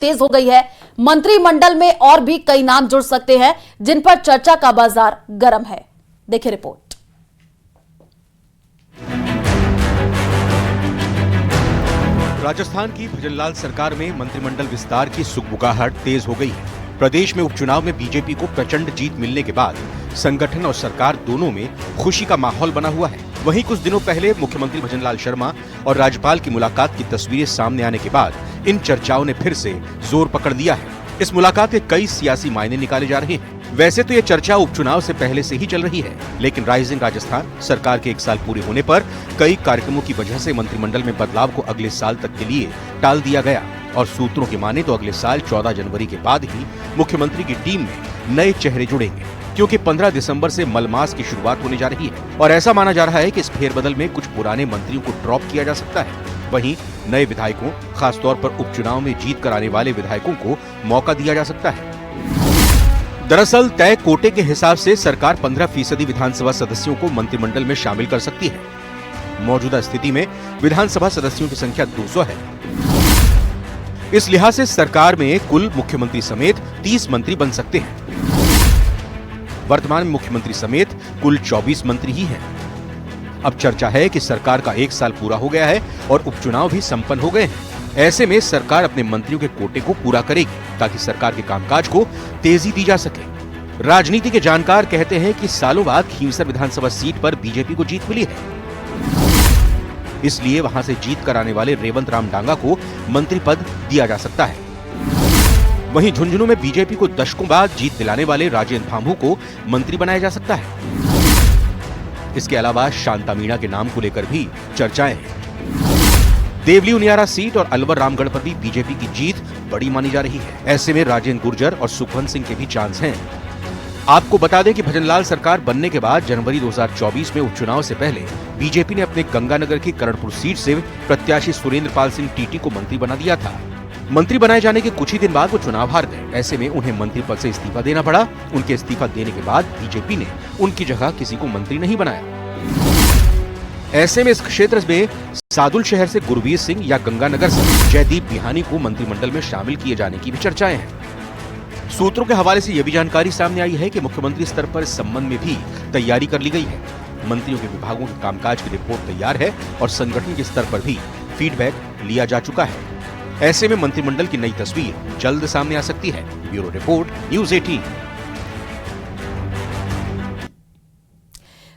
तेज हो गई है। मंत्रिमंडल में और भी कई नाम जुड़ सकते हैं जिन पर चर्चा का बाजार गर्म है। देखिए रिपोर्ट। राजस्थान की भजनलाल सरकार में मंत्रिमंडल विस्तार की सुगबुगाहट तेज हो गई है। प्रदेश में उपचुनाव में बीजेपी को प्रचंड जीत मिलने के बाद संगठन और सरकार दोनों में खुशी का माहौल बना हुआ है। वहीं कुछ दिनों पहले मुख्यमंत्री भजनलाल शर्मा और राज्यपाल की मुलाकात की तस्वीरें सामने आने के बाद इन चर्चाओं ने फिर से जोर पकड़ लिया है। इस मुलाकात के कई सियासी मायने निकाले जा रहे हैं। वैसे तो ये चर्चा उपचुनाव से पहले से ही चल रही है, लेकिन राइजिंग राजस्थान सरकार के 1 साल पूरे होने पर कई कार्यक्रमों की वजह से मंत्रिमंडल में बदलाव को अगले साल तक के लिए टाल दिया गया और सूत्रों की माने तो अगले साल 14 जनवरी के बाद ही मुख्यमंत्री की टीम में नए चेहरे जुड़ेंगे, क्योंकि 15 दिसंबर से मलमास की शुरुआत होने जा रही है और ऐसा माना जा रहा है कि इस फेरबदल में कुछ पुराने मंत्रियों को ड्रॉप किया जा सकता है। वहीं नए विधायकों, खासतौर पर उपचुनाव में जीत कर आने वाले विधायकों को मौका दिया जा सकता है। दरअसल तय कोटे के हिसाब से सरकार 15% विधानसभा सदस्यों को मंत्रिमंडल में शामिल कर सकती है। मौजूदा स्थिति में विधानसभा सदस्यों की संख्या 200 है। इस लिहाज से सरकार में कुल मुख्यमंत्री समेत 30 मंत्री बन सकते हैं। वर्तमान में मुख्यमंत्री समेत कुल 24 मंत्री ही हैं। अब चर्चा है कि सरकार का 1 साल पूरा हो गया है और उपचुनाव भी संपन्न हो गए हैं। ऐसे में सरकार अपने मंत्रियों के कोटे को पूरा करेगी ताकि सरकार के कामकाज को तेजी दी जा सके। राजनीति के जानकार कहते हैं कि सालों बाद खींवसर विधानसभा सीट पर बीजेपी को जीत मिली है, इसलिए वहां से जीत कर आने वाले रेवंत राम डांगा को मंत्री पद दिया जा सकता है। वहीं झुंझुनू में बीजेपी को दशकों बाद जीत दिलाने वाले राजेंद्र भांभू को मंत्री बनाया जा सकता है। इसके अलावा शांता मीणा के नाम को लेकर भी चर्चाएं हैं। देवली उनियारा सीट और अलवर रामगढ़ पर भी बीजेपी की जीत बड़ी मानी जा रही है। ऐसे में राजेंद्र गुर्जर और सुखवंत सिंह के भी चांस हैं। आपको बता दें कि भजनलाल सरकार बनने के बाद जनवरी 2024 में उपचुनाव से पहले बीजेपी ने अपने गंगानगर की करणपुर सीट से प्रत्याशी सुरेंद्र पाल सिंह टीटी को मंत्री बना दिया था। मंत्री बनाए जाने के कुछ ही दिन बाद वो चुनाव हार गए। ऐसे में उन्हें मंत्री पद से इस्तीफा देना पड़ा। उनके इस्तीफा देने के बाद बीजेपी ने उनकी जगह किसी को मंत्री नहीं बनाया। ऐसे में इस क्षेत्र में सादुल शहर से गुरवीर सिंह या गंगानगर से जयदीप बिहानी को मंत्रिमंडल में शामिल किए जाने की भी चर्चाएं हैं। सूत्रों के हवाले से यह भी जानकारी सामने आई है कि मुख्यमंत्री स्तर पर इस संबंध में भी तैयारी कर ली गई है। मंत्रियों के विभागों के कामकाज की रिपोर्ट तैयार है और संगठन के स्तर पर भी फीडबैक लिया जा चुका है। ऐसे में मंत्रिमंडल की नई तस्वीर जल्द सामने आ सकती है। Bureau report, news 18।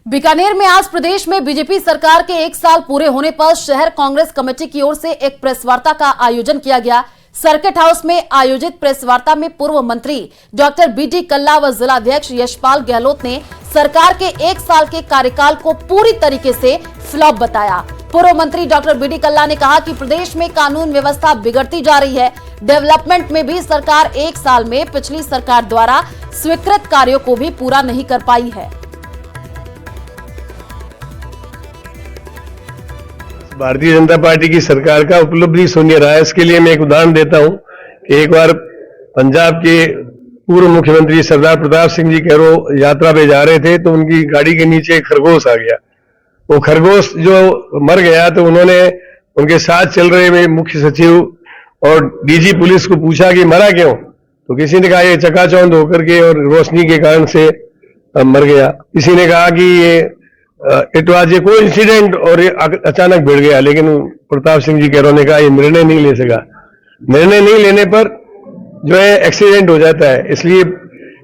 बीकानेर में आज प्रदेश में बीजेपी सरकार के 1 साल पूरे होने पर शहर कांग्रेस कमेटी की ओर से एक प्रेस वार्ता का आयोजन किया गया। सर्किट हाउस में आयोजित प्रेस वार्ता में पूर्व मंत्री डॉक्टर बीडी कल्ला व जिलाध्यक्ष यशपाल गहलोत ने सरकार के 1 साल के कार्यकाल को पूरी तरीके से फ्लॉप बताया। पूर्व मंत्री डॉक्टर बीडी कल्ला ने कहा कि प्रदेश में कानून व्यवस्था बिगड़ती जा रही है। डेवलपमेंट में भी सरकार 1 साल में पिछली सरकार द्वारा स्वीकृत कार्यों को भी पूरा नहीं कर पाई है। भारतीय जनता पार्टी की सरकार का उपलब्धि सोनिया रहा है। इसके लिए मैं एक उदाहरण देता हूं कि एक बार पंजाब के पूर्व मुख्यमंत्री सरदार प्रताप सिंह जी कैरो यात्रा पे जा रहे थे तो उनकी गाड़ी के नीचे एक खरगोश आ गया। वो खरगोश जो मर गया तो उन्होंने उनके साथ चल रहे मुख्य सचिव और डीजी पुलिस को पूछा कि मरा क्यों, तो किसी ने कहा ये चकाचौंध होकर के और रोशनी के कारण से मर गया। किसी ने कहा कि ये इट वाज ए कोइंसिडेंट और ये अचानक भिड़ गया। लेकिन प्रताप सिंह जी कैरो ने कहा ये निर्णय नहीं ले सका। निर्णय नहीं लेने पर जो है एक्सीडेंट हो जाता है। इसलिए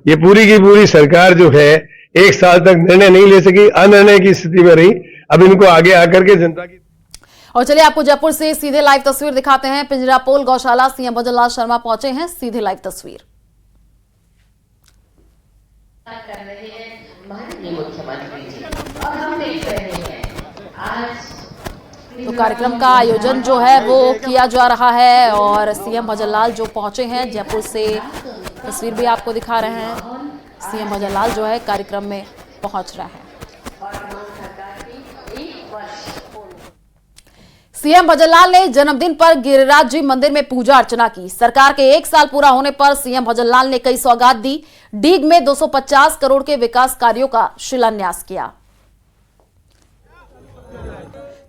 ये पूरी की पूरी सरकार जो है 1 साल तक निर्णय नहीं ले सकी, अनिर्णय की स्थिति में रही। अब इनको आगे आकर के जनता की। और चलिए आपको जयपुर से सीधे लाइव तस्वीर दिखाते हैं। पिंजरापोल गौशाला सीएम भजनलाल शर्मा पहुंचे हैं। सीधे लाइव तस्वीर। तो कार्यक्रम का आयोजन जो है वो किया जा रहा है और सीएम भजनलाल जो पहुंचे हैं जयपुर से, तस्वीर भी आपको दिखा रहे हैं। सीएम भजनलाल जो है कार्यक्रम में पहुंच रहा है। सीएम भजनलाल ने जन्मदिन पर गिरिराज जी मंदिर में पूजा अर्चना की। सरकार के 1 साल पूरा होने पर सीएम भजनलाल ने कई सौगात दी। डीग में 250 करोड़ के विकास कार्यों का शिलान्यास किया।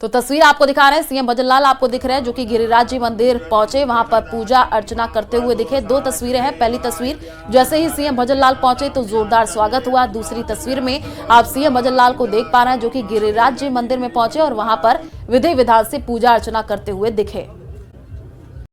तो तस्वीर आपको दिखा रहे हैं, सीएम भजन लाल आपको दिख रहे हैं जो कि गिरिराज जी मंदिर पहुंचे, वहां पर पूजा अर्चना करते हुए दिखे। दो तस्वीरें हैं। पहली तस्वीर जैसे ही सीएम भजन लाल पहुंचे तो जोरदार स्वागत हुआ। दूसरी तस्वीर में आप सीएम भजन लाल को देख पा रहे हैं जो कि गिरिराज जी मंदिर में पहुंचे और वहां पर विधि विधान से पूजा अर्चना करते हुए दिखे।